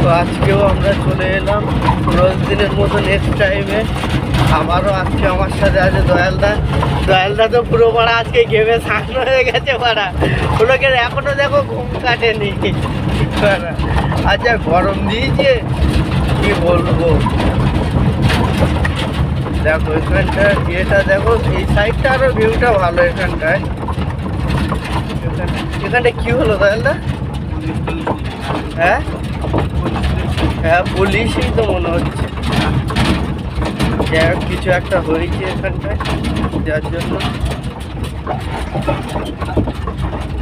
তো আজকেও আমরা চলে এলাম রোজ দিনের মতো নেক্সট টাইমে। আবারও আজকে আমার সাথে আছে দয়ালদা তো পুরো পাড়া আজকে গেমে সামনে হয়ে গেছে পাড়া, ওনাকে এখনো দেখো ঘুম কাটেনি পাড়া। আচ্ছা গরম দিয়েছে কি বলবো, দেখো এখানটা ইয়েটা দেখো, এই সাইডটা আরো ভিউটা ভালো এখানটায়। এখানটা কি হলো দয়ালদা? হ্যাঁ হ্যাঁ পুলিশই তো মনে হচ্ছে, যাই কিছু একটা হয়েছে এখানটায়, যার জন্য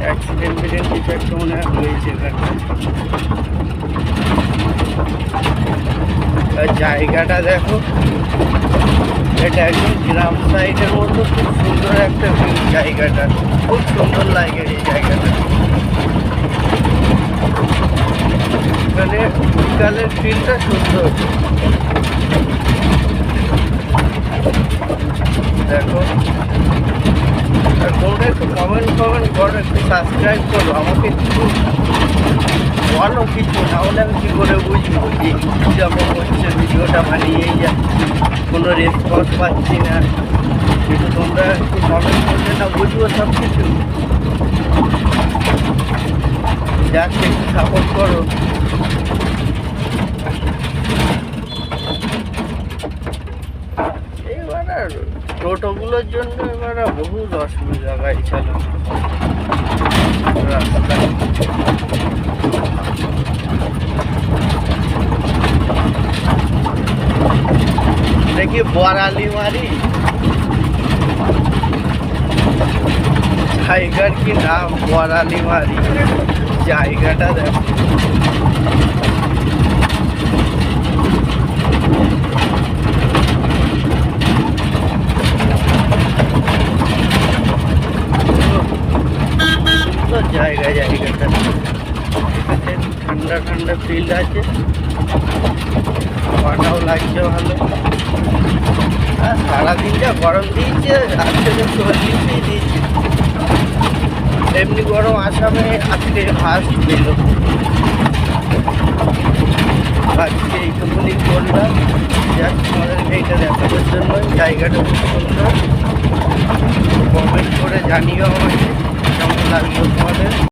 অ্যাক্সিডেন্ট কিছু একটা মনে হয় হয়েছে এখানটায়। জায়গাটা দেখো, এটা একদম গ্রাম সাইডের মতো, খুব সুন্দর একটা ভিউ জায়গাটা, খুব সুন্দর লাগে এই জায়গাটা। এখানে বিকালের ফিলটা সুন্দর দেখো। আর তোমরা একটু কমেন্ট করো, একটু সাবস্ক্রাইব করো, আমাকে একটু বলো কিছু, তাহলে আমি কী করে বুঝবো যে কীরকম হচ্ছে ভিডিওটা বানিয়েই যাচ্ছি, কোনো রেসপন্স পাচ্ছি না। কিন্তু তোমরা একটু কমেন্ট করলে না বুঝবো সব কিছু, যাকে একটু সাপোর্ট করো। এবার আর টোটোগুলোর জন্য এবার বহু অসুবিধা গাড়ি চালানো রাস্তা। দেখি বড়ালি মারি জায়গার কি নাম, বড়ালি মারি জায়গাটা দেখো। জায়গাটা ঠান্ডা ঠান্ডা ফিল্ড আছে, হাওয়াটাও লাগছে ভালো। আর সারাদিন যা গরম দিয়েছে, আজকে তো 40 দিয়েছে। এমনি গরম আসামে আজকে ফার্স্ট দিল। আজকে এইটুকুনি করলাম, যাক তোমাদের এইটা দেখানোর জন্য। জায়গাটা খুব সুন্দর, কমেন্ট করে জানিও আমাকে কেমন লাগলো তোমাদের।